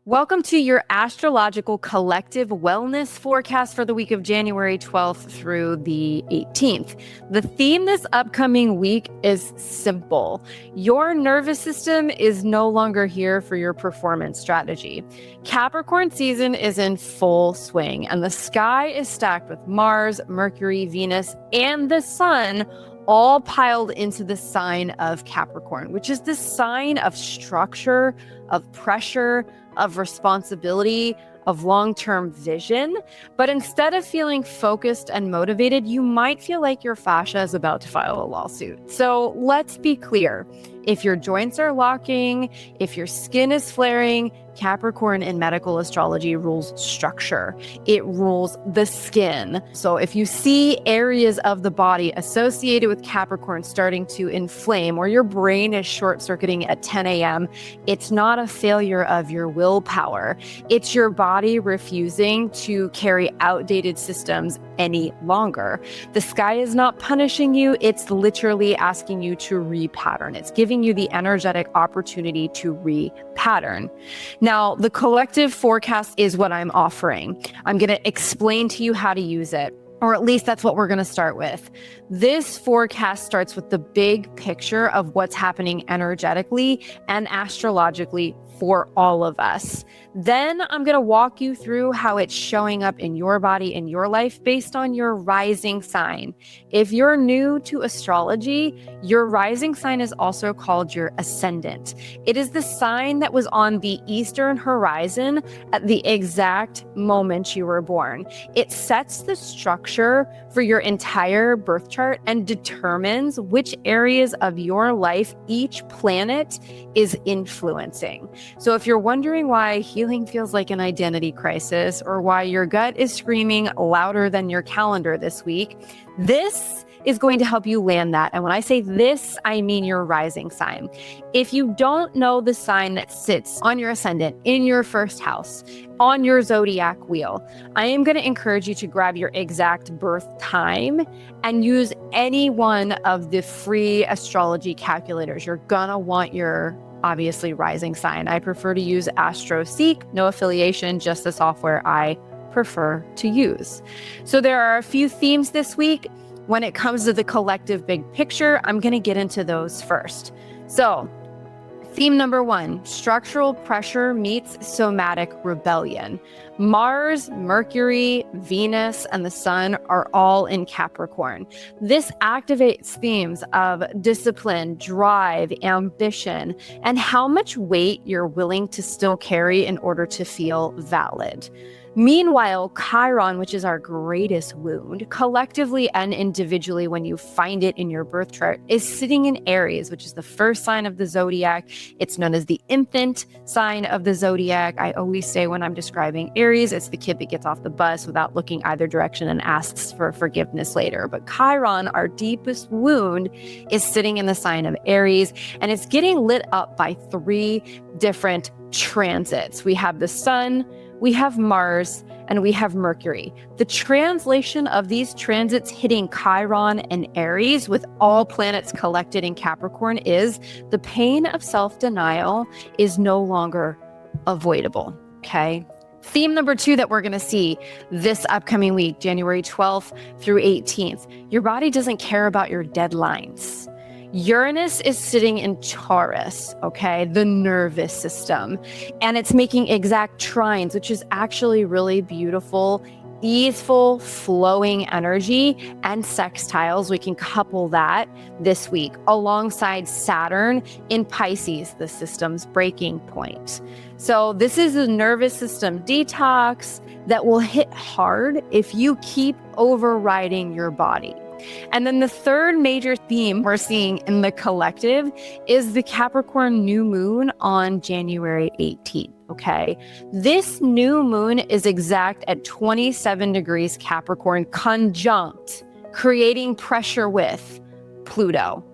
Welcome to your astrological collective wellness forecast for the week of January 12th through the 18th. The theme this upcoming week is simple. Your nervous system is no longer here for your performance strategy. Capricorn season is in full swing, and the sky is stacked with Mars, Mercury, Venus, and the Sun all piled into the sign of Capricorn, which is the sign of structure, of pressure, of responsibility, of long-term vision. But instead of feeling focused and motivated, you might feel like your fascia is about to file a lawsuit. So let's be clear. If your joints are locking, if your skin is flaring, Capricorn in medical astrology rules structure. It rules the skin. So if you see areas of the body associated with Capricorn starting to inflame, or your brain is short-circuiting at 10 a.m., it's not a failure of your willpower. It's your body refusing to carry outdated systems any longer. The sky is not punishing you. It's literally asking you to repattern. It's giving you the energetic opportunity to repattern. Now, the collective forecast is what I'm offering. I'm going to explain to you how to use it, or at least that's what we're going to start with. This forecast starts with the big picture of what's happening energetically and astrologically for all of us. Then I'm going to walk you through how it's showing up in your body, in your life, based on your rising sign. If you're new to astrology, your rising sign is also called your ascendant. It is the sign that was on the eastern horizon at the exact moment you were born. It sets the structure for your entire birth chart and determines which areas of your life each planet is influencing. So if you're wondering why healing feels like an identity crisis, or why your gut is screaming louder than your calendar this week, this is going to help you land that. And when I say this, I mean your rising sign. If you don't know the sign that sits on your ascendant, in your first house, on your zodiac wheel, I am going to encourage you to grab your exact birth time and use any one of the free astrology calculators. You're going to want your obviously rising sign. I prefer to use Astro, no affiliation, just the software I prefer to use. So there are a few themes this week. When it comes to the collective big picture, I'm going to get into those first. So theme number 1, structural pressure meets somatic rebellion. Mars, Mercury, Venus, and the Sun are all in Capricorn. This activates themes of discipline, drive, ambition, and how much weight you're willing to still carry in order to feel valid. Meanwhile, Chiron, which is our greatest wound, collectively and individually when you find it in your birth chart, is sitting in Aries, which is the first sign of the zodiac. It's known as the infant sign of the zodiac. I always say when I'm describing Aries, it's the kid that gets off the bus without looking either direction and asks for forgiveness later. But Chiron, our deepest wound, is sitting in the sign of Aries, and it's getting lit up by 3 different transits. We have the Sun, we have Mars, and we have Mercury. The translation of these transits hitting Chiron and Aries with all planets collected in Capricorn is the pain of self-denial is no longer avoidable, okay? Theme number 2 that we're going to see this upcoming week, January 12th through 18th, your body doesn't care about your deadlines. Uranus is sitting in Taurus, okay, the nervous system, and it's making exact trines, which is actually really beautiful, easeful, flowing energy, and sextiles. We can couple that this week alongside Saturn in Pisces, the system's breaking point. So this is a nervous system detox that will hit hard if you keep overriding your body. And then the third major theme we're seeing in the collective is the Capricorn new moon on January 18th, okay? This new moon is exact at 27 degrees Capricorn conjunct, creating pressure with Pluto,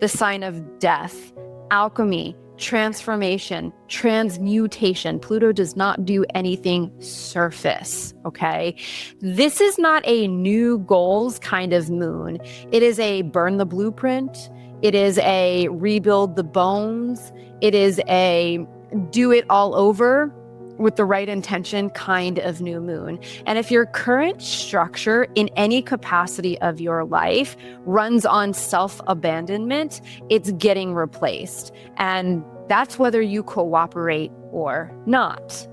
the sign of death, alchemy, transformation, transmutation. Pluto does not do anything surface, okay? This is not a new goals kind of moon. It is a burn the blueprint. It is a rebuild the bones. It is a do it all over with the right intention kind of new moon. And if your current structure in any capacity of your life runs on self-abandonment, it's getting replaced. And that's whether you cooperate or not.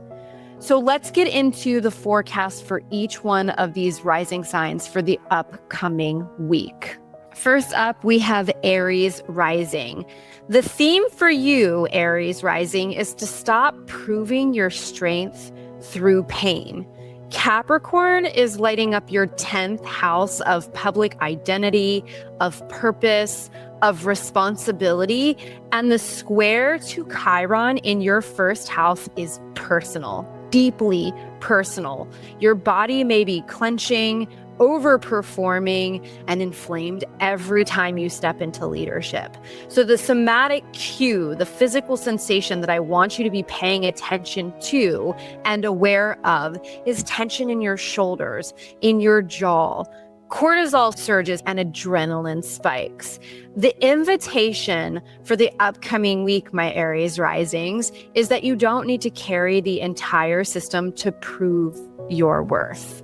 So let's get into the forecast for each one of these rising signs for the upcoming week. First up, we have Aries Rising. The theme for you, Aries Rising, is to stop proving your strength through pain. Capricorn is lighting up your 10th house of public identity, of purpose, of responsibility, and the square to Chiron in your first house is personal, deeply personal. Your body may be clenching, overperforming, and inflamed every time you step into leadership. So the somatic cue, the physical sensation that I want you to be paying attention to and aware of is tension in your shoulders, in your jaw. Cortisol surges and adrenaline spikes. The invitation for the upcoming week, my Aries risings, is that you don't need to carry the entire system to prove your worth.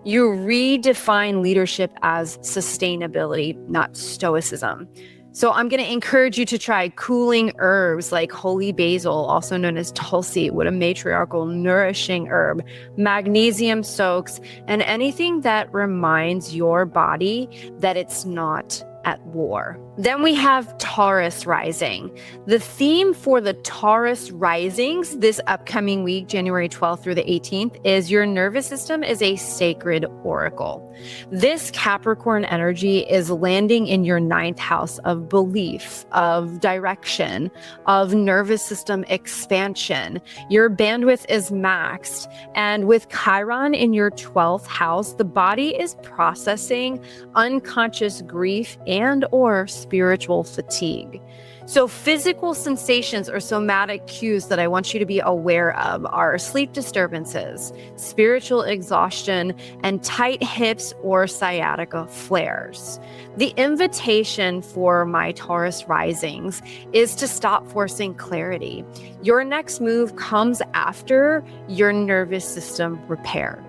You redefine leadership as sustainability, not stoicism. So I'm going to encourage you to try cooling herbs like holy basil, also known as tulsi, what a matriarchal, nourishing herb, magnesium soaks, and anything that reminds your body that it's not at war. Then we have Taurus Rising. The theme for the Taurus Risings this upcoming week, January 12th through the 18th, is your nervous system is a sacred oracle. This Capricorn energy is landing in your 9th house of belief, of direction, of nervous system expansion. Your bandwidth is maxed. And with Chiron in your 12th house, the body is processing unconscious grief and or spiritual fatigue. So physical sensations or somatic cues that I want you to be aware of are sleep disturbances, spiritual exhaustion, and tight hips or sciatica flares. The invitation for my Taurus risings is to stop forcing clarity. Your next move comes after your nervous system repair.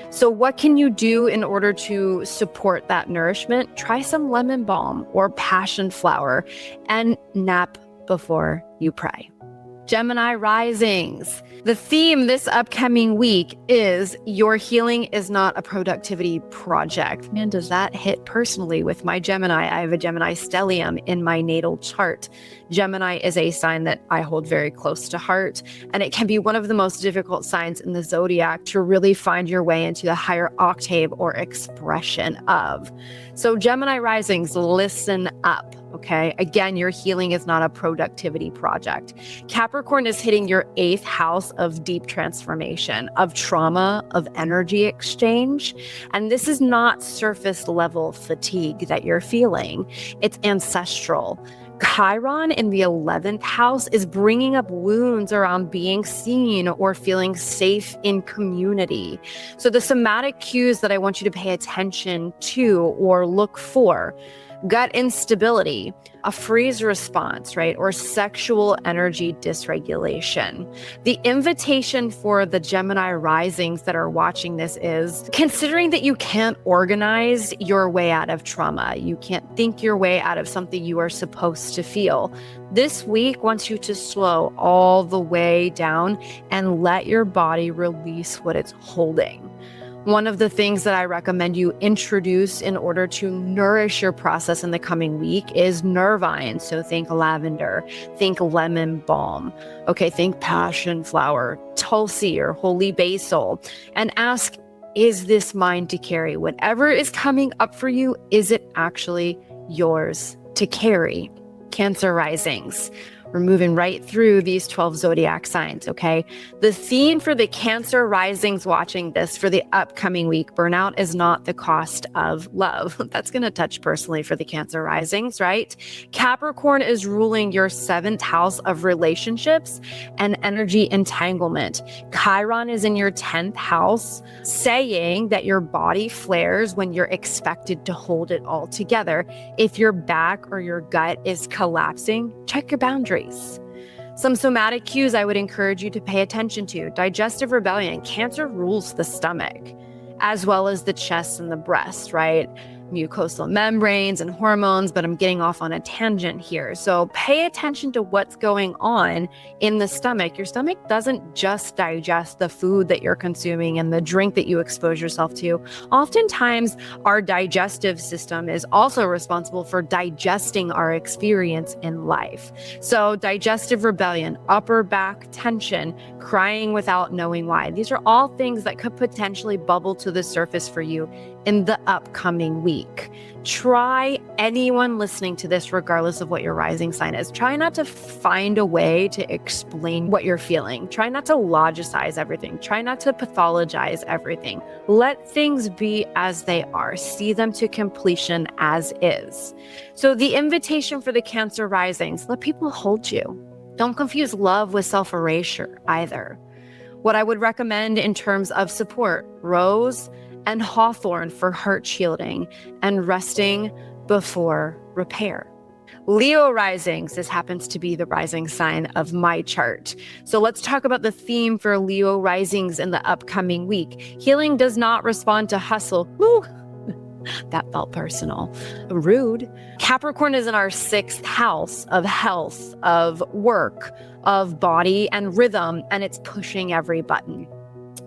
So what can you do in order to support that nourishment? Try some lemon balm or passion flower and nap before you pray. Gemini risings. The theme this upcoming week is your healing is not a productivity project. Man, does that hit personally with my Gemini? I have a Gemini stellium in my natal chart. Gemini is a sign that I hold very close to heart, and it can be one of the most difficult signs in the zodiac to really find your way into the higher octave or expression of. So Gemini risings, listen up. Okay. Again, your healing is not a productivity project. Capricorn is hitting your 8th house of deep transformation, of trauma, of energy exchange. And this is not surface level fatigue that you're feeling. It's ancestral. Chiron in the 11th house is bringing up wounds around being seen or feeling safe in community. So the somatic cues that I want you to pay attention to or look for: gut instability, a freeze response, right? Or sexual energy dysregulation. The invitation for the Gemini risings that are watching this is considering that you can't organize your way out of trauma. You can't think your way out of something you are supposed to feel. This week wants you to slow all the way down and let your body release what it's holding. One of the things that I recommend you introduce in order to nourish your process in the coming week is nervine. So think lavender, think lemon balm. Okay, think passion flower, tulsi or holy basil, and ask, is this mine to carry? Whatever is coming up for you, is it actually yours to carry? Cancer risings. We're moving right through these 12 zodiac signs, okay? The theme for the Cancer risings watching this for the upcoming week, burnout is not the cost of love. That's going to touch personally for the Cancer risings, right? Capricorn is ruling your 7th house of relationships and energy entanglement. Chiron is in your 10th house, saying that your body flares when you're expected to hold it all together. If your back or your gut is collapsing, check your boundaries. Some somatic cues I would encourage you to pay attention to: digestive rebellion. Cancer rules the stomach, as well as the chest and the breast, right? Mucosal membranes and hormones, but I'm getting off on a tangent here. So pay attention to what's going on in the stomach. Your stomach doesn't just digest the food that you're consuming and the drink that you expose yourself to. Oftentimes, our digestive system is also responsible for digesting our experience in life. So digestive rebellion, upper back tension, crying without knowing why. These are all things that could potentially bubble to the surface for you in the upcoming week. Try, anyone listening to this, regardless of what your rising sign is, try not to find a way to explain what you're feeling. Try not to logicize everything. Try not to pathologize everything. Let things be as they are. See them to completion as is. So the invitation for the Cancer risings: let people hold you. Don't confuse love with self-erasure either. What I would recommend in terms of support: rose and hawthorn for heart shielding and resting before repair. Leo risings, this happens to be the rising sign of my chart. So let's talk about the theme for Leo risings in the upcoming week. Healing does not respond to hustle. Woo! That felt personal. Rude. Capricorn is in our 6th house of health, of work, of body and rhythm, and it's pushing every button.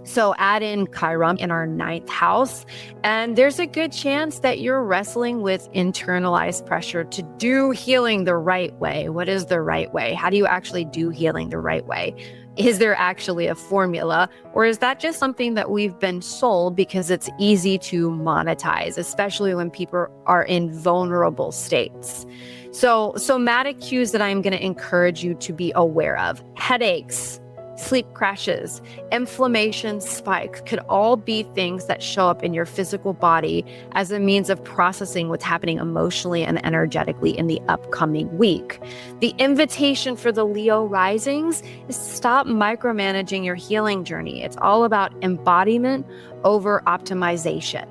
So add in Chiron in our 9th house, and there's a good chance that you're wrestling with internalized pressure to do healing the right way. What is the right way? How do you actually do healing the right way? Is there actually a formula, or is that just something that we've been sold because it's easy to monetize, especially when people are in vulnerable states? So somatic cues that I'm going to encourage you to be aware of: headaches, sleep crashes, inflammation spikes could all be things that show up in your physical body as a means of processing what's happening emotionally and energetically in the upcoming week. The invitation for the Leo risings is to stop micromanaging your healing journey. It's all about embodiment over optimization.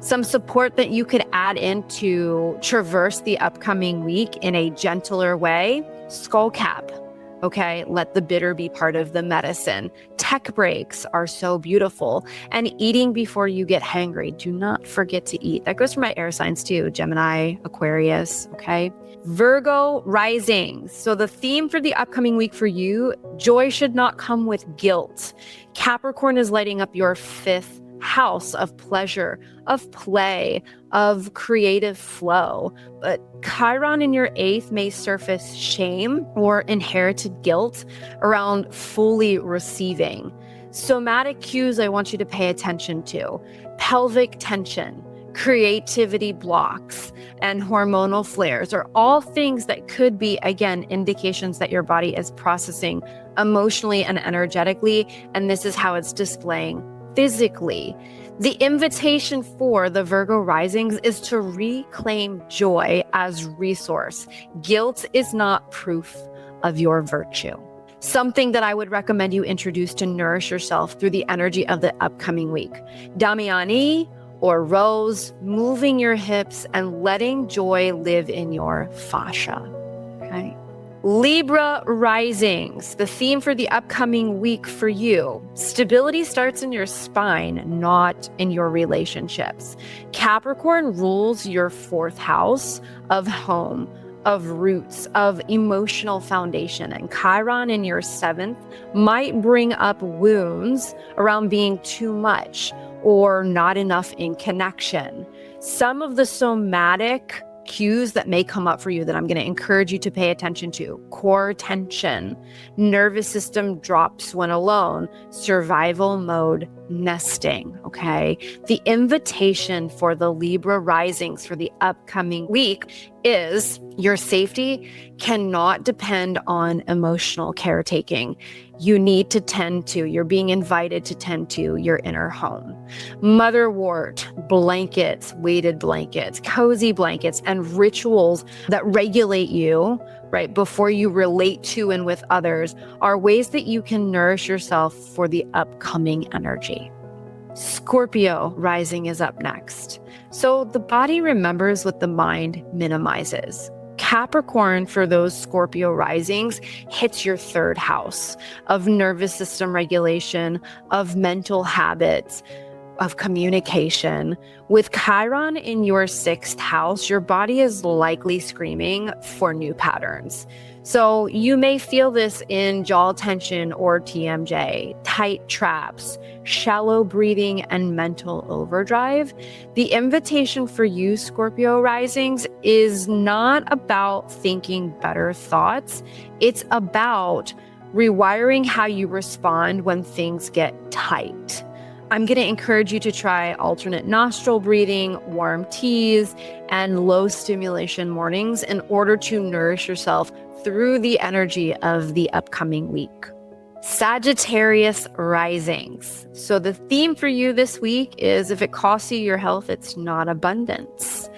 Some support that you could add in to traverse the upcoming week in a gentler way: skull cap. Okay, let the bitter be part of the medicine. Tech breaks are so beautiful. And eating before you get hangry. Do not forget to eat. That goes for my air signs too: Gemini, Aquarius, okay? Virgo Rising. So the theme for the upcoming week for you: joy should not come with guilt. Capricorn is lighting up your 5th house of pleasure, of play, of creative flow. But Chiron in your 8th may surface shame or inherited guilt around fully receiving. Somatic cues I want you to pay attention to: pelvic tension, creativity blocks, and hormonal flares are all things that could be, again, indications that your body is processing emotionally and energetically, and this is how it's displaying physically. The invitation for the Virgo risings is to reclaim joy as resource. Guilt is not proof of your virtue. Something that I would recommend you introduce to nourish yourself through the energy of the upcoming week: Damiani or rose, moving your hips and letting joy live in your fascia. Okay. Libra risings, the theme for the upcoming week for you: stability starts in your spine, not in your relationships. Capricorn rules your 4th house of home, of roots, of emotional foundation, and Chiron in your 7th might bring up wounds around being too much or not enough in connection. Some of the somatic cues that may come up for you that I'm going to encourage you to pay attention to: core tension, nervous system drops when alone, survival mode, nesting. Okay. The invitation for the Libra risings for the upcoming week is your safety cannot depend on emotional caretaking. You need to tend to, you're being invited to tend to your inner home. Motherwort, blankets, weighted blankets, cozy blankets, and rituals that regulate you, right, before you relate to and with others are ways that you can nourish yourself for the upcoming energy. Scorpio rising is up next. So the body remembers what the mind minimizes. Capricorn, for those Scorpio risings, hits your third house of nervous system regulation, of mental habits, of communication. With Chiron in your sixth house, your body is likely screaming for new patterns. So you may feel this in jaw tension or TMJ, tight traps, shallow breathing, and mental overdrive. The invitation for you, Scorpio risings, is not about thinking better thoughts. It's about rewiring how you respond when things get tight. I'm going to encourage you to try alternate nostril breathing, warm teas, and low stimulation mornings in order to nourish yourself through the energy of the upcoming week. Sagittarius risings. So the theme for you this week is, if it costs you your health, it's not abundance.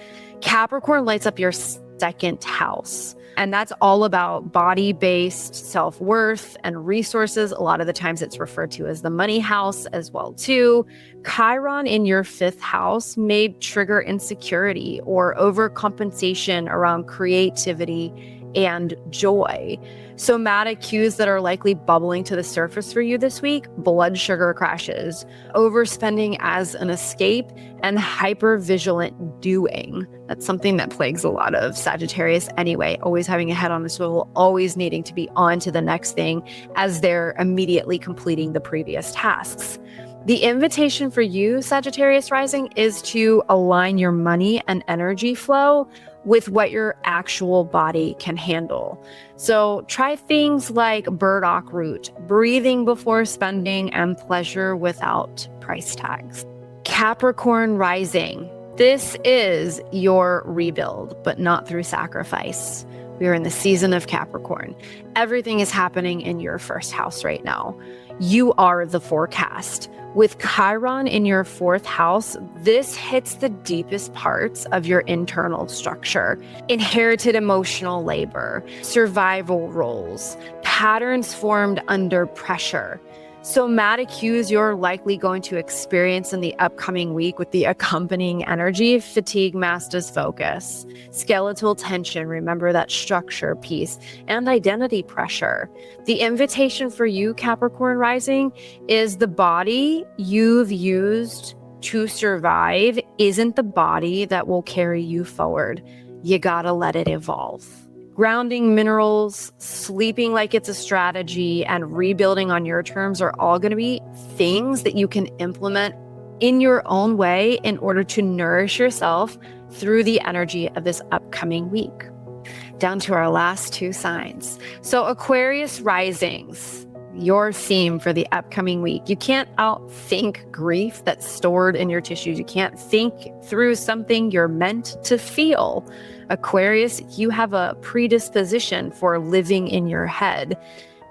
Capricorn lights up your second house. And that's all about body-based self-worth and resources. A lot of the times it's referred to as the money house as well too. Chiron in your fifth house may trigger insecurity or overcompensation around creativity and joy. Somatic cues that are likely bubbling to the surface for you this week: blood sugar crashes, overspending as an escape, and hyper-vigilant doing. That's something that plagues a lot of Sagittarius anyway, always having a head on a swivel, always needing to be on to the next thing as they're immediately completing the previous tasks. The invitation for you, Sagittarius rising, is to align your money and energy flow with what your actual body can handle. So try things like burdock root, breathing before spending, and pleasure without price tags. Capricorn rising. This is your rebuild, but not through sacrifice. We are in the season of Capricorn. Everything is happening in your first house right now. You are the forecast. With Chiron in your fourth house, this hits the deepest parts of your internal structure: inherited emotional labor, survival roles, patterns formed under pressure. Somatic cues you're likely going to experience in the upcoming week with the accompanying energy: fatigue masked as focus, skeletal tension, remember that structure piece, and identity pressure. The invitation for you, Capricorn rising, is the body you've used to survive isn't the body that will carry you forward. You gotta let it evolve. Grounding minerals, sleeping like it's a strategy, and rebuilding on your terms are all going to be things that you can implement in your own way in order to nourish yourself through the energy of this upcoming week. Down to our last two signs. So Aquarius risings, your theme for the upcoming week. You can't outthink grief that's stored in your tissues. You can't think through something you're meant to feel. Aquarius, you have a predisposition for living in your head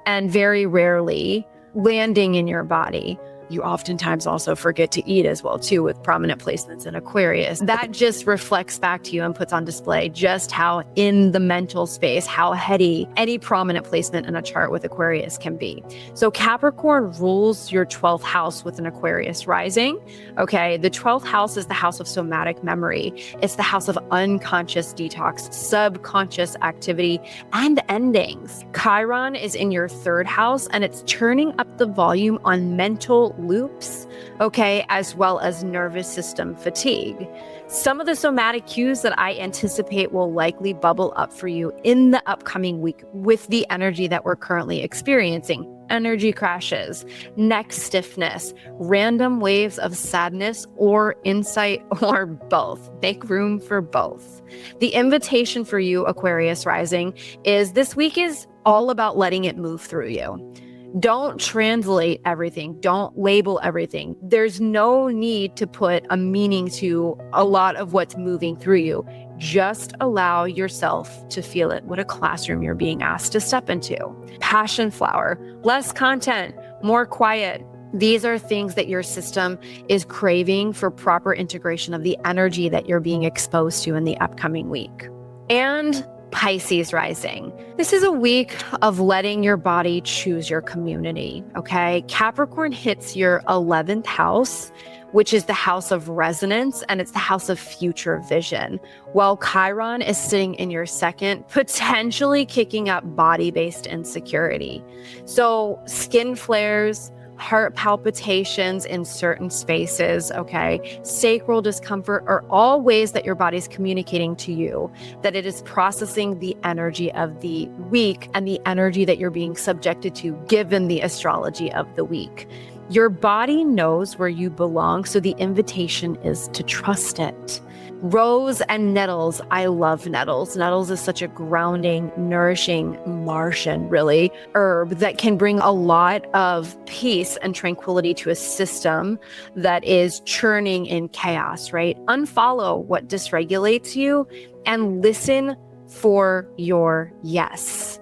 and very rarely landing in your body. You oftentimes also forget to eat as well too, with prominent placements in Aquarius. That just reflects back to you and puts on display just how in the mental space, how heady any prominent placement in a chart with Aquarius can be. So Capricorn rules your 12th house with an Aquarius rising. Okay, the 12th house is the house of somatic memory. It's the house of unconscious detox, subconscious activity, and endings. Chiron is in your third house, and it's turning up the volume on mental loops, okay, as well as nervous system fatigue. Some of the somatic cues that I anticipate will likely bubble up for you in the upcoming week with the energy that we're currently experiencing: energy crashes, neck stiffness, random waves of sadness or insight, or both. Make room for both. The invitation for you, Aquarius rising, is this week is all about letting it move through you. Don't translate everything. Don't label everything. There's no need to put a meaning to a lot of what's moving through you. Just allow yourself to feel it. What a classroom you're being asked to step into. Passion flower, less content, more quiet. These are things that your system is craving for proper integration of the energy that you're being exposed to in the upcoming week. And Pisces Rising. This is a week of letting your body choose your community, okay? Capricorn hits your 11th house, which is the house of resonance, and it's the house of future vision, while Chiron is sitting in your second, potentially kicking up body-based insecurity. So skin flares, heart palpitations in certain spaces, okay, sacral discomfort are all ways that your body's communicating to you that it is processing the energy of the week and the energy that you're being subjected to given the astrology of the week. Your body knows where you belong, so the invitation is to trust it. Rose and nettles. I love nettles. Nettles is such a grounding, nourishing, Martian, really, herb that can bring a lot of peace and tranquility to a system that is churning in chaos, right? Unfollow what dysregulates you and listen for your yes.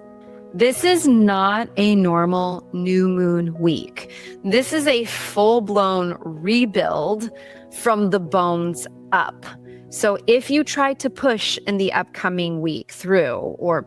This is not a normal new moon week. This is a full-blown rebuild from the bones up. So if you try to push in the upcoming week or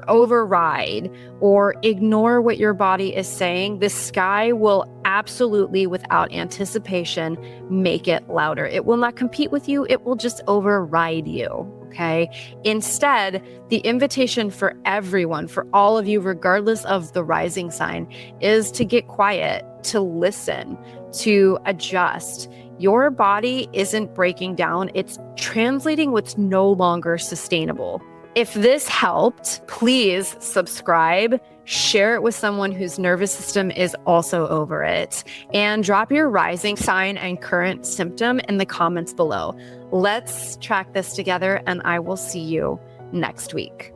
override or ignore what your body is saying, the sky will absolutely, without anticipation, make it louder. It will not compete with you. It will just override you. Okay. Instead, the invitation for everyone, for all of you, regardless of the rising sign, is to get quiet, to listen, to adjust. Your body isn't breaking down. It's translating what's no longer sustainable. If this helped, please subscribe, share it with someone whose nervous system is also over it, and drop your rising sign and current symptom in the comments below. Let's track this together, and I will see you next week.